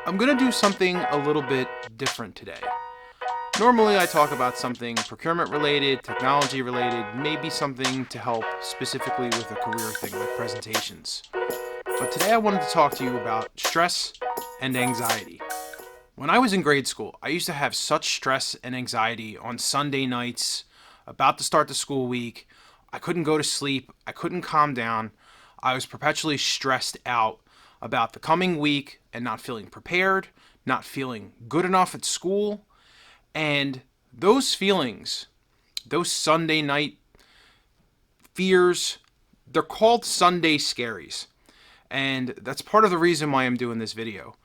I'm going to do something a little bit different today. Normally, I talk about something procurement related, technology related, maybe something to help specifically with a career thing like presentations. But today, I wanted to talk to you about stress and anxiety. When I was in grade school, I used to have such stress and anxiety on Sunday nights, about to start the school week. I couldn't go to sleep, I couldn't calm down. I was perpetually stressed out about the coming week and not feeling prepared, not feeling good enough at school. And those feelings, those Sunday night fears, they're called Sunday Scaries. And that's part of the reason why I'm doing this video.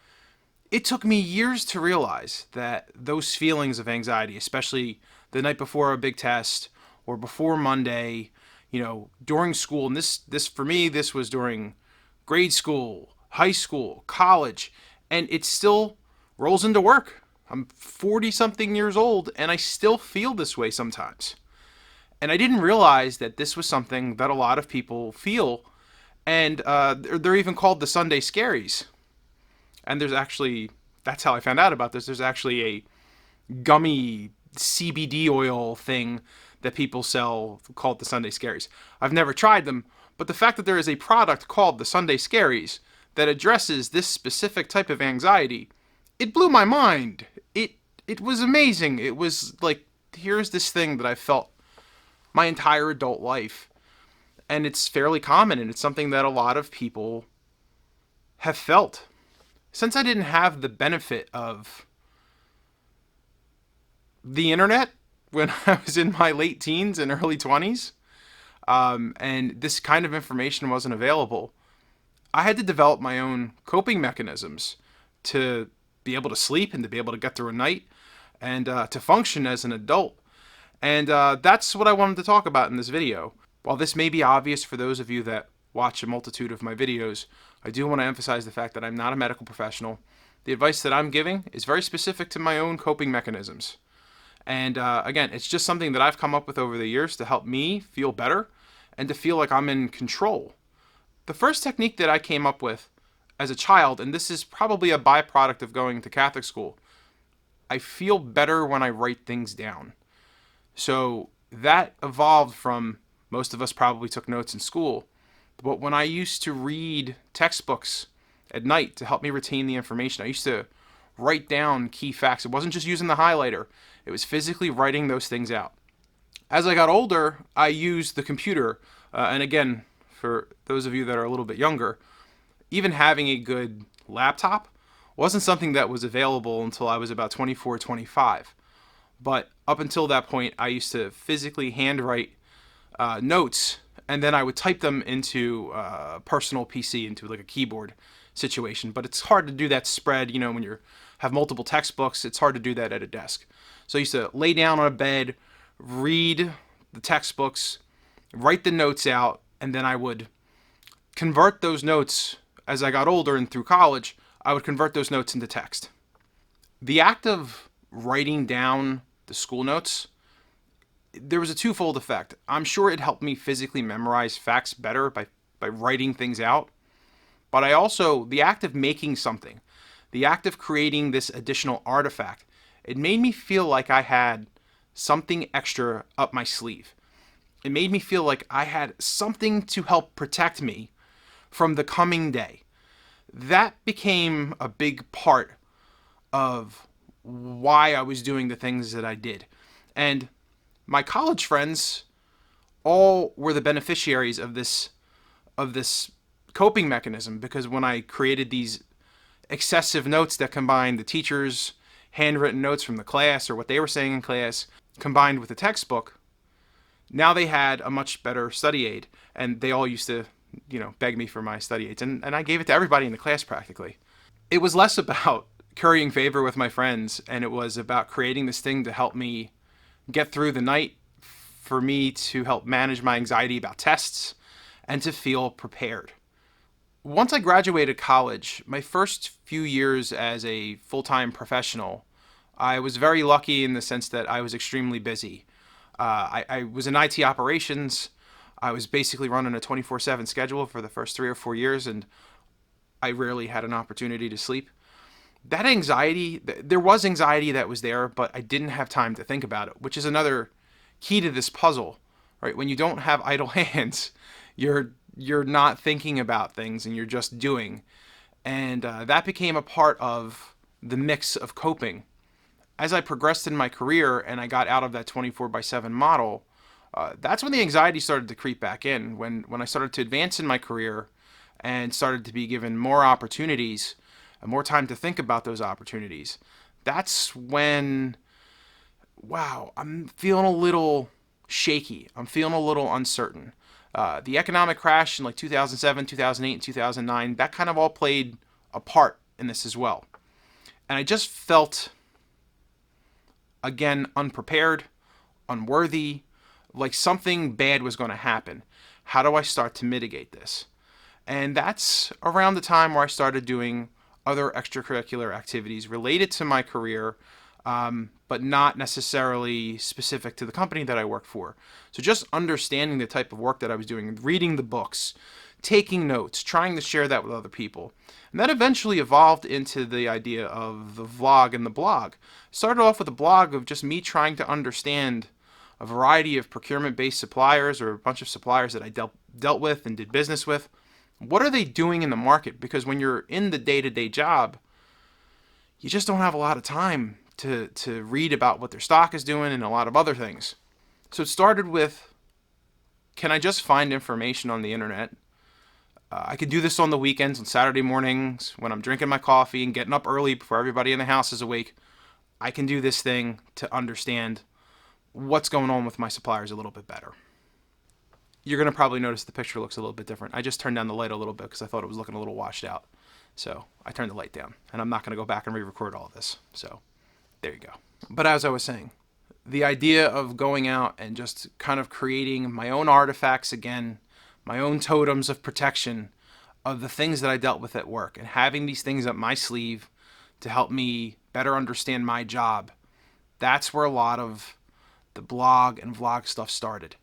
It took me years to realize that those feelings of anxiety, especially the night before a big test or before Monday, during school, and this for me, this was during grade school, high school, college, and it still rolls into work. I'm 40 something years old and I still feel this way sometimes. And I didn't realize that this was something that a lot of people feel. And they're even called the Sunday Scaries. And that's how I found out about this. There's actually a gummy CBD oil thing that people sell called the Sunday Scaries. I've never tried them, but the fact that there is a product called the Sunday Scaries that addresses this specific type of anxiety, it blew my mind. It was amazing. It was like, here's this thing that I felt my entire adult life, and it's fairly common, and it's something that a lot of people have felt. Since I didn't have the benefit of the internet when I was in my late teens and early 20s, and this kind of information wasn't available, I had to develop my own coping mechanisms to be able to sleep and to be able to get through a night and to function as an adult. And that's what I wanted to talk about in this video. While this may be obvious for those of you that watch a multitude of my videos, I do want to emphasize the fact that I'm not a medical professional. The advice that I'm giving is very specific to my own coping mechanisms. And again, it's just something that I've come up with over the years to help me feel better and to feel like I'm in control. The first technique that I came up with as a child, and this is probably a byproduct of going to Catholic school, I feel better when I write things down. So that evolved from, most of us probably took notes in school, but when I used to read textbooks at night to help me retain the information, I used to write down key facts. It wasn't just using the highlighter, it was physically writing those things out. As I got older, I used the computer, and again, for those of you that are a little bit younger, even having a good laptop wasn't something that was available until I was about 24, 25. But up until that point, I used to physically handwrite notes, and then I would type them into a personal PC, into like a keyboard situation. But it's hard to do that spread, when you have multiple textbooks, it's hard to do that at a desk. So I used to lay down on a bed, read the textbooks, write the notes out, and then I would convert those notes as I got older and through college. I would convert those notes into text. The act of writing down the school notes, there was a twofold effect. I'm sure it helped me physically memorize facts better by writing things out. But the act of making something, the act of creating this additional artifact, it made me feel like I had something extra up my sleeve. It made me feel like I had something to help protect me from the coming day. That became a big part of why I was doing the things that I did. And my college friends all were the beneficiaries of this coping mechanism, because when I created these excessive notes that combined the teacher's handwritten notes from the class or what they were saying in class combined with the textbook, now they had a much better study aid, and they all used to beg me for my study aids, and I gave it to everybody in the class practically. It was less about currying favor with my friends, and it was about creating this thing to help me get through the night, for me to help manage my anxiety about tests, and to feel prepared. Once I graduated college, my first few years as a full-time professional, I was very lucky in the sense that I was extremely busy. I was in IT operations. I was basically running a 24/7 schedule for the first 3 or 4 years, and I rarely had an opportunity to sleep. that anxiety, there was anxiety that was there, but I didn't have time to think about it, which is another key to this puzzle, right? When you don't have idle hands, you're not thinking about things and you're just doing. And that became a part of the mix of coping. As I progressed in my career and I got out of that 24 by 7 model, that's when the anxiety started to creep back in. When I started to advance in my career and started to be given more opportunities, and more time to think about those opportunities, that's when, wow, I'm feeling a little shaky. I'm feeling a little uncertain. The economic crash in like 2007, 2008, and 2009, that kind of all played a part in this as well. And I just felt, again, unprepared, unworthy, like something bad was going to happen. How do I start to mitigate this? And that's around the time where I started doing other extracurricular activities related to my career, but not necessarily specific to the company that I worked for. So just understanding the type of work that I was doing, reading the books, taking notes, trying to share that with other people. And that eventually evolved into the idea of the vlog and the blog. Started off with a blog of just me trying to understand a variety of procurement-based suppliers, or a bunch of suppliers that I dealt with and did business with. What are they doing in the market? Because when you're in the day-to-day job, you just don't have a lot of time to read about what their stock is doing and a lot of other things. So it started with, can I just find information on the internet? I could do this on the weekends, on Saturday mornings, when I'm drinking my coffee and getting up early before everybody in the house is awake. I can do this thing to understand what's going on with my suppliers a little bit better. You're going to probably notice the picture looks a little bit different. I just turned down the light a little bit because I thought it was looking a little washed out. So I turned the light down, and I'm not going to go back and re-record all of this. So there you go. But as I was saying, the idea of going out and just kind of creating my own artifacts again, my own totems of protection of the things that I dealt with at work, and having these things up my sleeve to help me better understand my job, that's where a lot of the blog and vlog stuff started.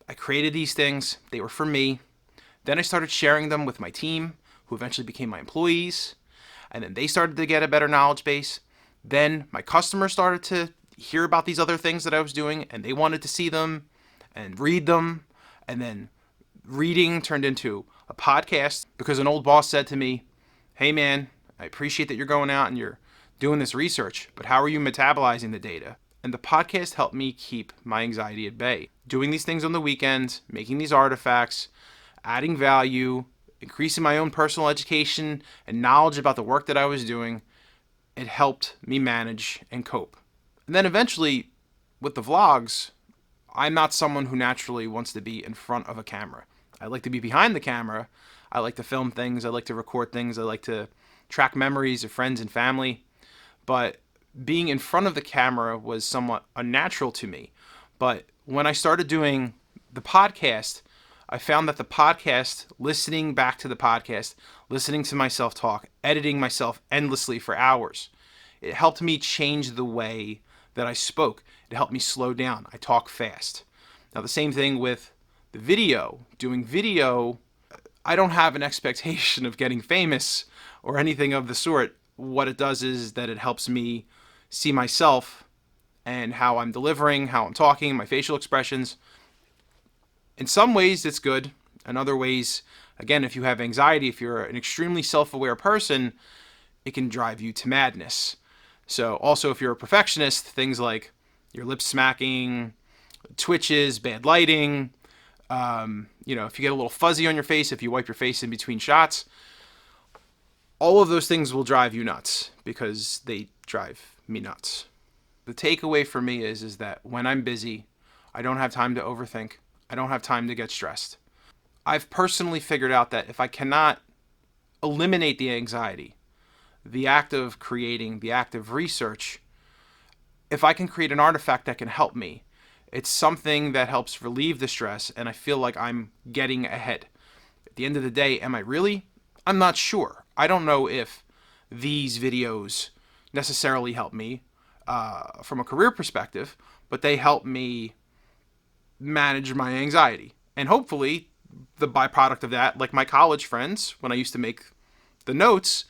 I created these things. They were for me. Then I started sharing them with my team, who eventually became my employees. And then they started to get a better knowledge base. Then my customers started to hear about these other things that I was doing, and they wanted to see them and read them. And then reading turned into a podcast because an old boss said to me, hey man, I appreciate that you're going out and you're doing this research, but how are you metabolizing the data? And the podcast helped me keep my anxiety at bay. Doing these things on the weekends, making these artifacts, adding value, increasing my own personal education and knowledge about the work that I was doing, it helped me manage and cope. And then eventually, with the vlogs, I'm not someone who naturally wants to be in front of a camera. I like to be behind the camera. I like to film things. I like to record things. I like to track memories of friends and family. But being in front of the camera was somewhat unnatural to me. But when I started doing the podcast, I found that the podcast, listening back to the podcast, listening to myself talk, editing myself endlessly for hours, it helped me change the way that I spoke. It helped me slow down. I talk fast. Now the same thing with the video. Doing video, I don't have an expectation of getting famous or anything of the sort. What it does is that it helps me see myself and how I'm delivering, how I'm talking, my facial expressions. In some ways, it's good. In other ways, again, if you have anxiety, if you're an extremely self-aware person, it can drive you to madness. So also, if you're a perfectionist, things like your lips smacking, twitches, bad lighting, if you get a little fuzzy on your face, if you wipe your face in between shots, all of those things will drive you nuts because they drive me nuts. The takeaway for me is that when I'm busy, I don't have time to overthink. I don't have time to get stressed. I've personally figured out that if I cannot eliminate the anxiety, the act of creating, the act of research, if I can create an artifact that can help me, it's something that helps relieve the stress, and I feel like I'm getting ahead. At the end of the day, am I really? I'm not sure. I don't know if these videos necessarily help me from a career perspective, but they help me manage my anxiety. And hopefully, the byproduct of that, like my college friends, when I used to make the notes,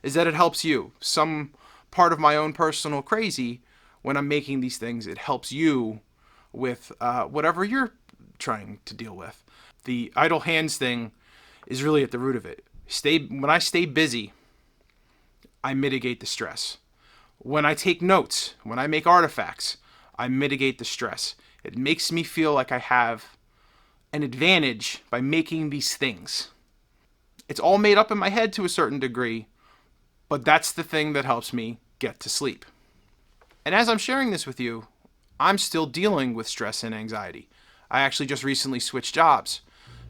is that it helps you. Some part of my own personal crazy, when I'm making these things, it helps you with whatever you're trying to deal with. The idle hands thing is really at the root of it. When I stay busy, I mitigate the stress. When I take notes, when I make artifacts, I mitigate the stress. It makes me feel like I have an advantage by making these things. It's all made up in my head to a certain degree, but that's the thing that helps me get to sleep. And as I'm sharing this with you, I'm still dealing with stress and anxiety. I actually just recently switched jobs.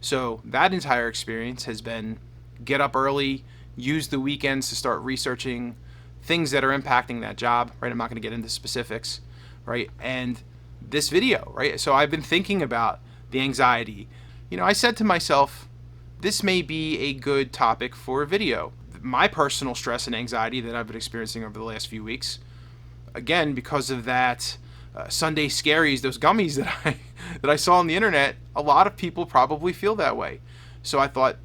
So that entire experience has been get up early, use the weekends to start researching things that are impacting that job, right? I'm not going to get into specifics, right? And this video, right? So I've been thinking about the anxiety. I said to myself, this may be a good topic for a video. My personal stress and anxiety that I've been experiencing over the last few weeks, again, because of that Sunday Scaries, those gummies that I saw on the internet, a lot of people probably feel that way. So I thought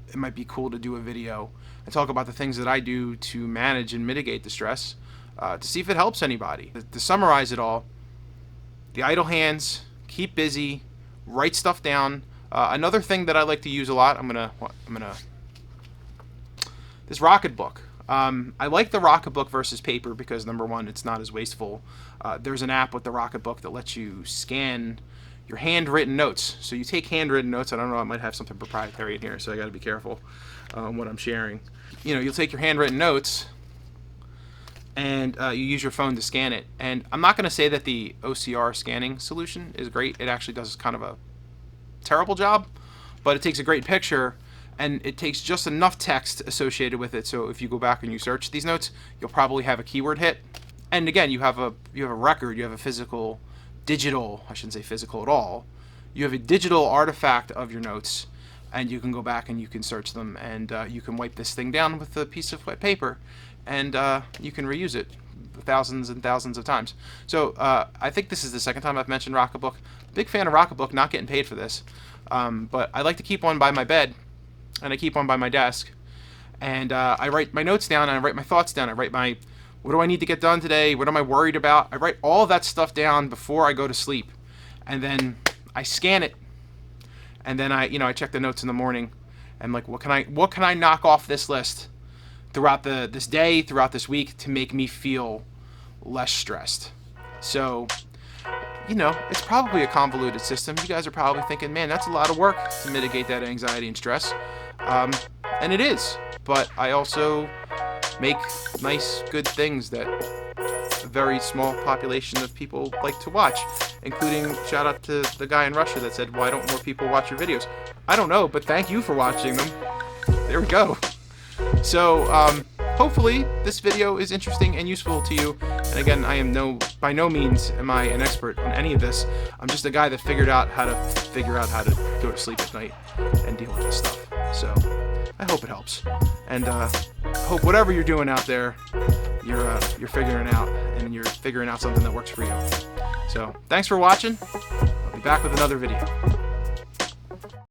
it might be cool to do a video and talk about the things that I do to manage and mitigate the stress, to see if it helps anybody. To summarize it all, the idle hands, keep busy, write stuff down. Another thing that I like to use a lot, this Rocket Book. I like the Rocket Book versus paper because, number one, it's not as wasteful. There's an app with the Rocket Book that lets you scan your handwritten notes. So you take handwritten notes. I don't know, I might have something proprietary in here, so I got to be careful on what I'm sharing. You'll take your handwritten notes and you use your phone to scan it. And I'm not going to say that the OCR scanning solution is great. It actually does kind of a terrible job, but it takes a great picture and it takes just enough text associated with it. So if you go back and you search these notes, you'll probably have a keyword hit. And again, you have a record, you have a physical, digital, I shouldn't say physical at all. You have a digital artifact of your notes, and you can go back and you can search them, and you can wipe this thing down with a piece of wet paper, and you can reuse it thousands and thousands of times. So I think this is the second time I've mentioned Rocketbook. Big fan of Rocketbook, not getting paid for this, but I like to keep one by my bed, and I keep one by my desk, and I write my notes down, and I write my thoughts down. I write what do I need to get done today? What am I worried about? I write all of that stuff down before I go to sleep, and then I scan it, and then I check the notes in the morning, and like what can I knock off this list throughout this day, throughout this week, to make me feel less stressed. So it's probably a convoluted system. You guys are probably thinking, man, that's a lot of work to mitigate that anxiety and stress, and it is. But I also make nice, good things that a very small population of people like to watch, including shout out to the guy in Russia that said, why don't more people watch your videos? I don't know, but thank you for watching them. There we go. So hopefully this video is interesting and useful to you. And again, by no means am I an expert on any of this. I'm just a guy that figured out how to go to sleep at night and deal with this stuff. So I hope it helps, and hope whatever you're doing out there, you're figuring out, and you're figuring out something that works for you. So thanks for watching. I'll be back with another video.